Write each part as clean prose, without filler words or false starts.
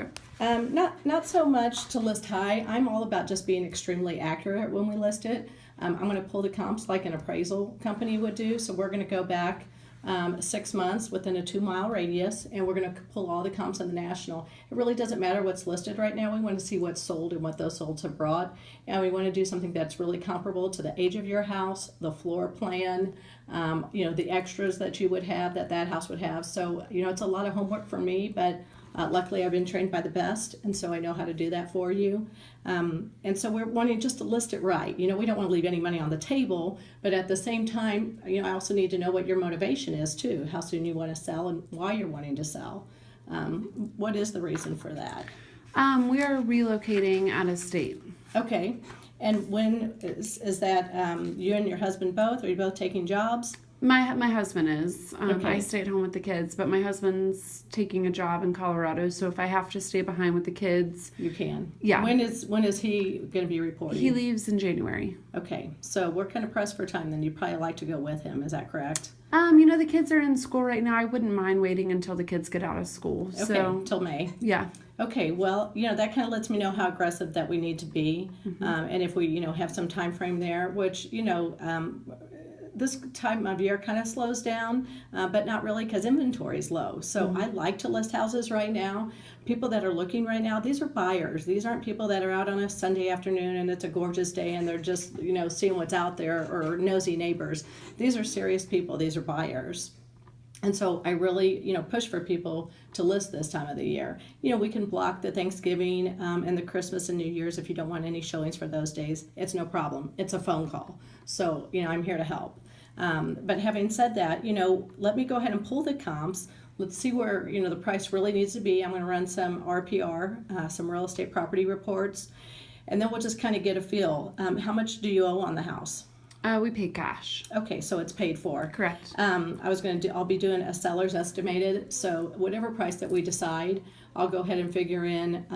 Go. Not so much to list high. I'm all about just being extremely accurate when we list it. I'm going to pull the comps like an appraisal company would do. So we're going to go back 6 months within a 2-mile radius, and we're going to pull all the comps in the national. It really doesn't matter what's listed right now. We want to see what's sold and what those solds have brought, and we want to do something that's really comparable to the age of your house, the floor plan, the extras that you would have that house would have. So it's a lot of homework for me, but luckily I've been trained by the best, and so I know how to do that for you. And so we're wanting just to list it right. We don't want to leave any money on the table, but at the same time, I also need to know what your motivation is too, how soon you want to sell and why you're wanting to sell. What is the reason for that? We are relocating out of state. Okay. And when is that you and your husband both? Are you both taking jobs? My husband is. Okay. I stay at home with the kids, but my husband's taking a job in Colorado, so if I have to stay behind with the kids... You can. Yeah. When is he going to be reporting? He leaves in January. Okay, so we're kind of pressed for time then. You'd probably like to go with him, is that correct? The kids are in school right now. I wouldn't mind waiting until the kids get out of school. Okay, so, till May. Yeah. Okay, well, that kind of lets me know how aggressive that we need to be. Mm-hmm. And if we, have some time frame there, which, this time of year kind of slows down, but not really because inventory is low. So I like to list houses right now. People that are looking right now, these are buyers. These aren't people that are out on a Sunday afternoon and it's a gorgeous day and they're just, seeing what's out there or nosy neighbors. These are serious people. These are buyers. And so I really, push for people to list this time of the year. We can block the Thanksgiving and the Christmas and New Year's if you don't want any showings for those days. It's no problem. It's a phone call. So, I'm here to help. But having said that, let me go ahead and pull the comps. Let's see where, the price really needs to be. I'm going to run some RPR, some real estate property reports, and then we'll just kind of get a feel. How much do you owe on the house? We pay cash. Okay, so it's paid for. Correct. I'll be doing a seller's estimated. So whatever price that we decide, I'll go ahead and figure in,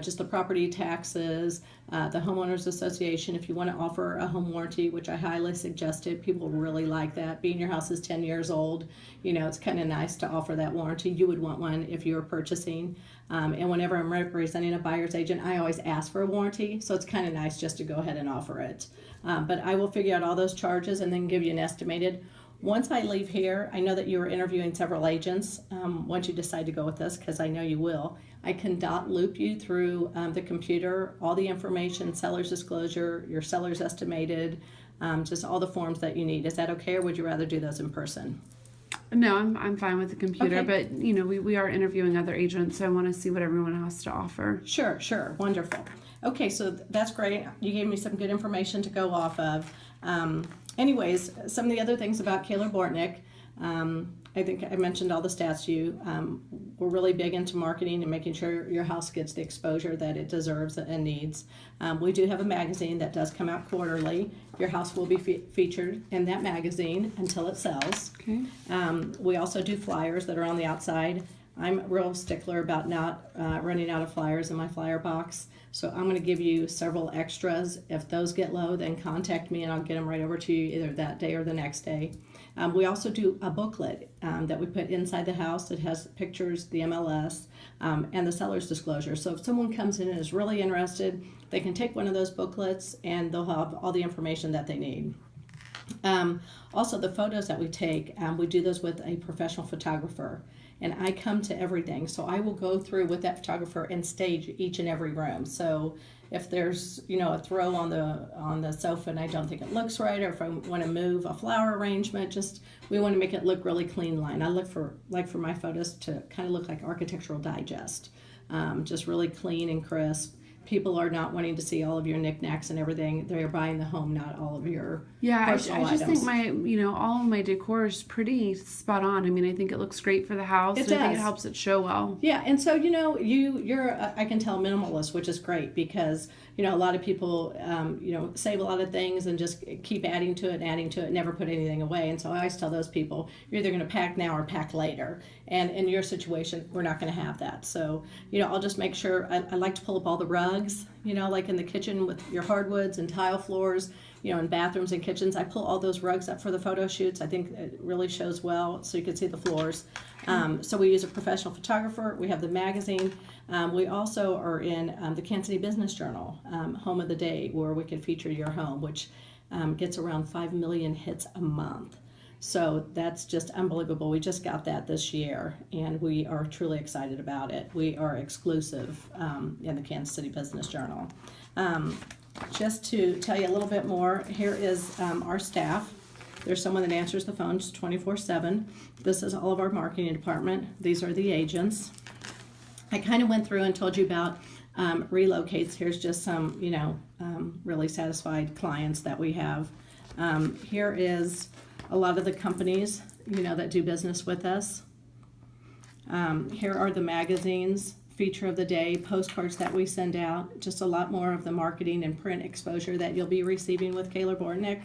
just the property taxes, the homeowners association. If you want to offer a home warranty, which I highly suggested, people really like that. Being your house is 10 years old, it's kind of nice to offer that warranty. You would want one if you were purchasing. And whenever I'm representing a buyer's agent, I always ask for a warranty. So it's kind of nice just to go ahead and offer it. But I will figure out all those charges and then give you an estimated. Once I leave here, I know that you are interviewing several agents. Once you decide to go with this, because I know you will, I can dot loop you through the computer, all the information, seller's disclosure, your seller's estimated, just all the forms that you need. Is that okay, or would you rather do those in person? No, I'm fine with the computer, Okay. but we are interviewing other agents, so I want to see what everyone has to offer. Sure, wonderful. Okay, so that's great. You gave me some good information to go off of. Anyways, some of the other things about Kaler Bortnick, I think I mentioned all the stats to you. We're really big into marketing and making sure your house gets the exposure that it deserves and needs. We do have a magazine that does come out quarterly. Your house will be featured in that magazine until it sells. Okay. We also do flyers that are on the outside. I'm a real stickler about not running out of flyers in my flyer box. So I'm going to give you several extras. If those get low, then contact me and I'll get them right over to you either that day or the next day. We also do a booklet that we put inside the house that has pictures, the MLS, and the seller's disclosure. So if someone comes in and is really interested, they can take one of those booklets and they'll have all the information that they need. Also, the photos that we take, we do those with a professional photographer. And I come to everything. So I will go through with that photographer and stage each and every room. So if there's, a throw on the sofa and I don't think it looks right, or if I want to move a flower arrangement, we want to make it look really clean line. I look for my photos to kind of look like Architectural Digest, just really clean and crisp. People are not wanting to see all of your knickknacks and everything. They're buying the home, not all of your personal I just items. think all of my decor is pretty spot on. I mean, I think it looks great for the house. It and I think does. it helps it show well. Yeah, and so you're I can tell minimalist, which is great because a lot of people save a lot of things and just keep adding to it, never put anything away. And so I always tell those people, you're either going to pack now or pack later. And in your situation, we're not going to have that. So I'll just make sure I like to pull up all the rugs. rugs, like in the kitchen with your hardwoods and tile floors, in bathrooms and kitchens. I pull all those rugs up for the photo shoots. I think it really shows well so you can see the floors. So we use a professional photographer. We have the magazine. We also are in the Kansas City Business Journal, Home of the Day, where we can feature your home, which gets around 5 million hits a month. So that's just unbelievable. We just got that this year, and we are truly excited about it. We are exclusive in the Kansas City Business Journal. Just to tell you a little bit more, here is our staff. There's someone that answers the phones 24/7. This is all of our marketing department. These are the agents. I kind of went through and told you about relocates. Here's just some, really satisfied clients that we have. Here is a lot of the companies, that do business with us. Here are the magazines, feature of the day, postcards that we send out, just a lot more of the marketing and print exposure that you'll be receiving with Kayla Bortnick.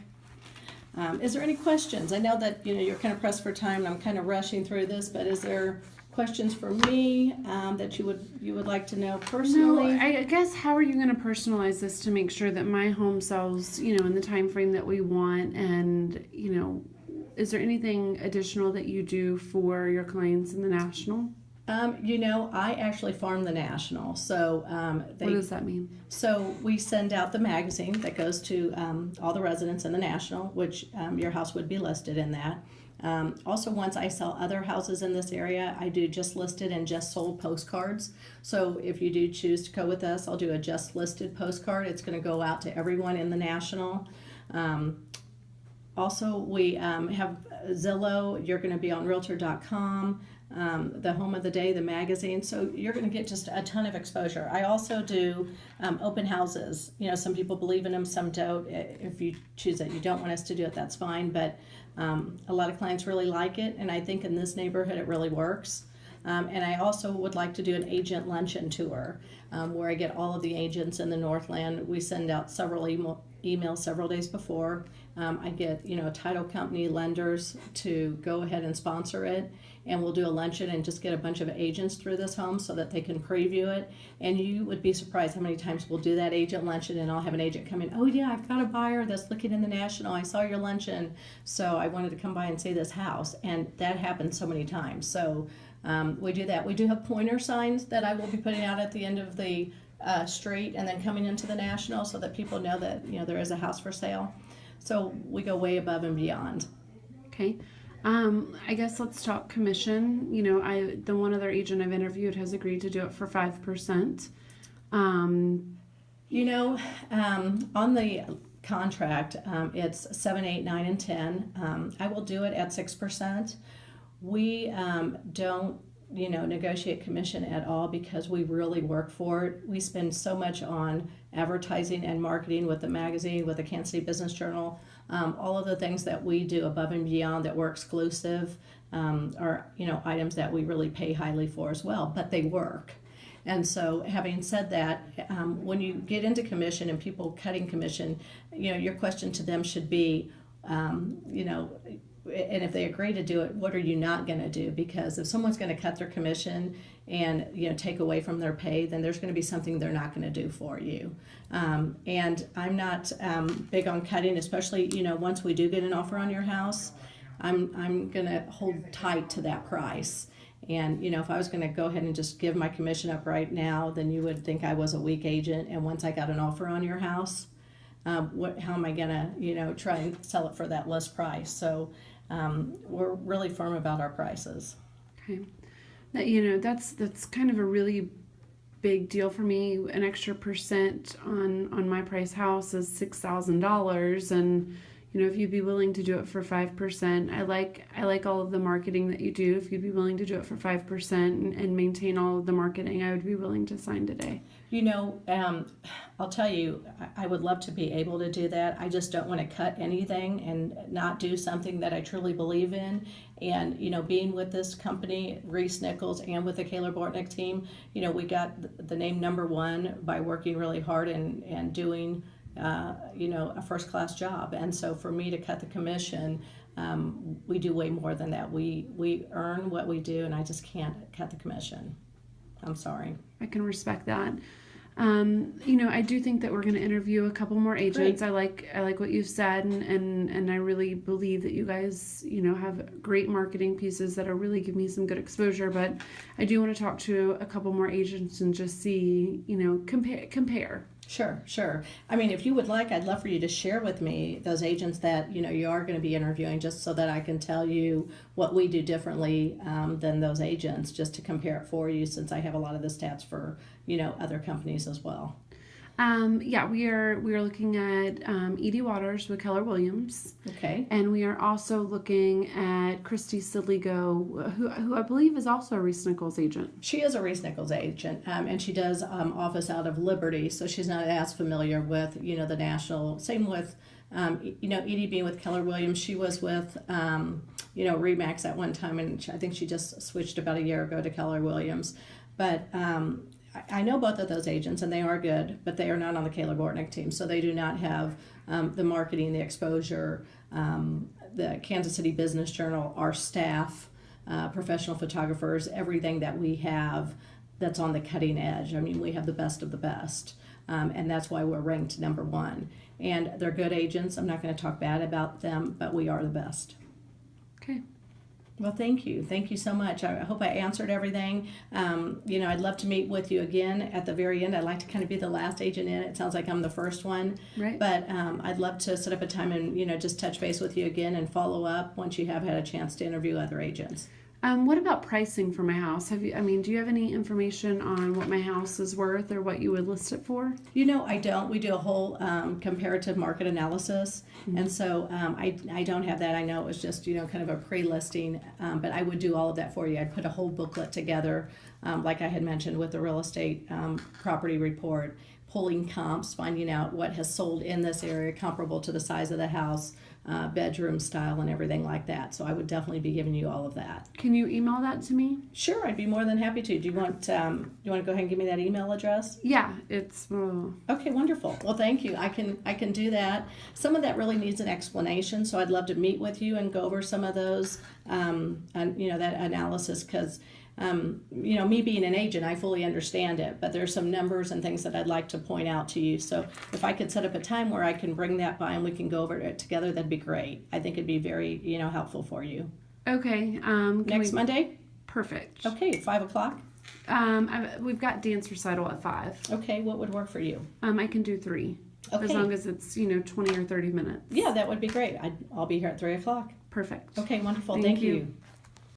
Is there any questions? I know that, you're kind of pressed for time and I'm kind of rushing through this, but is there questions for me that you would like to know personally? No, I guess how are you going to personalize this to make sure that my home sells, in the time frame that we want? And, is there anything additional that you do for your clients in the national? I actually farm the national. So what does that mean? So we send out the magazine that goes to all the residents in the national, which your house would be listed in that. Also, once I sell other houses in this area, I do just listed and just sold postcards. So if you do choose to go with us, I'll do a just listed postcard. It's going to go out to everyone in the national. Also, we have Zillow. You're going to be on Realtor.com, the Home of the Day, the magazine. So you're going to get just a ton of exposure. I also do open houses. Some people believe in them, some don't. If you choose that you don't want us to do it, that's fine. But a lot of clients really like it, and I think in this neighborhood it really works. And I also would like to do an agent luncheon tour where I get all of the agents in the Northland. We send out several emails several days before. I get, title company lenders to go ahead and sponsor it. And we'll do a luncheon and just get a bunch of agents through this home so that they can preview it. And you would be surprised how many times we'll do that agent luncheon and I'll have an agent come in, oh yeah, I've got a buyer that's looking in the national. I saw your luncheon, so I wanted to come by and see this house. And that happens so many times. So we do that. We do have pointer signs that I will be putting out at the end of the street and then coming into the national so that people know that, there is a house for sale. So we go way above and beyond. Okay. I guess let's talk commission. The one other agent I've interviewed has agreed to do it for 5%. On the contract, it's 7, 8, 9, and 10. I will do it at 6%. We don't, negotiate commission at all because we really work for it. We spend so much on advertising and marketing with the magazine, with the Kansas City Business Journal. All of the things that we do above and beyond that we're exclusive are, items that we really pay highly for as well, but they work. And so having said that, when you get into commission and people cutting commission, your question to them should be, and if they agree to do it, what are you not going to do? Because if someone's going to cut their commission and take away from their pay, then there's going to be something they're not going to do for you. And I'm not big on cutting, especially once we do get an offer on your house. I'm going to hold tight to that price. And if I was going to go ahead and just give my commission up right now, then you would think I was a weak agent. And once I got an offer on your house, how am I going to try and sell it for that list price? So we're really firm about our prices. Okay. That's kind of a really big deal for me. An extra percent on my price house is $6,000, and if you'd be willing to do it for 5%, I like all of the marketing that you do. If you'd be willing to do it for 5% and maintain all of the marketing, I would be willing to sign today. I'll tell you, I would love to be able to do that. I just don't want to cut anything and not do something that I truly believe in. And, being with this company, Reese Nichols, and with the Kayla Bortnick team, we got the name #1 by working really hard and doing, a first-class job. And so for me to cut the commission, we do way more than that. We earn what we do, and I just can't cut the commission. I'm sorry. I can respect that. I do think that we're going to interview a couple more agents. Great. I like what you said, and I really believe that you guys, have great marketing pieces that'll really give me some good exposure. But I do want to talk to a couple more agents and just see, compare. Sure. I mean, if you would like, I'd love for you to share with me those agents that you are going to be interviewing, just so that I can tell you what we do differently than those agents, just to compare it for you, since I have a lot of the stats for other companies as well. Yeah, we are looking at Edie Waters with Keller Williams, Okay. and we are also looking at Christy Siligo, who I believe is also a Reese Nichols agent. She is a Reese Nichols agent, and she does office out of Liberty, so she's not as familiar with the national. Same with Edie being with Keller Williams. She was with Remax at one time, and I think she just switched about a year ago to Keller Williams. But I know both of those agents, and they are good, but they are not on the Kayla Bortnick team, so they do not have the marketing, the exposure, the Kansas City Business Journal, our staff, professional photographers, everything that we have that's on the cutting edge. I mean, we have the best of the best, and that's why we're ranked number one. And they're good agents. I'm not going to talk bad about them, but we are the best. Okay. Well, thank you. Thank you so much. I hope I answered everything. I'd love to meet with you again at the very end. I'd like to kind of be the last agent in. It sounds like I'm the first one. Right. But I'd love to set up a time and, just touch base with you again and follow up once you have had a chance to interview other agents. What about pricing for my house? Do you have any information on what my house is worth or what you would list it for? I don't. We do a whole comparative market analysis, and so I don't have that. I know it was just kind of a pre-listing, but I would do all of that for you. I'd put a whole booklet together, like I had mentioned with the real estate property report, pulling comps, finding out what has sold in this area comparable to the size of the house, bedroom style, and everything like that. So I would definitely be giving you all of that. Can you email that to me? Sure, I'd be more than happy to. Do you want to go ahead and give me that email address? Yeah, it's. Okay, wonderful. Well, thank you. I can do that. Some of that really needs an explanation, so I'd love to meet with you and go over some of those, and that analysis, because me being an agent, I fully understand it, but there's some numbers and things that I'd like to point out to you. So if I could set up a time where I can bring that by and we can go over it together, that'd be great. I think it'd be very, helpful for you. Okay. Next Monday? Perfect. Okay, 5:00? We've got dance recital at 5. Okay, what would work for you? I can do 3. Okay. As long as it's, 20 or 30 minutes. Yeah, that would be great. I'll be here at 3:00. Perfect. Okay, wonderful. Thank Thank you. you.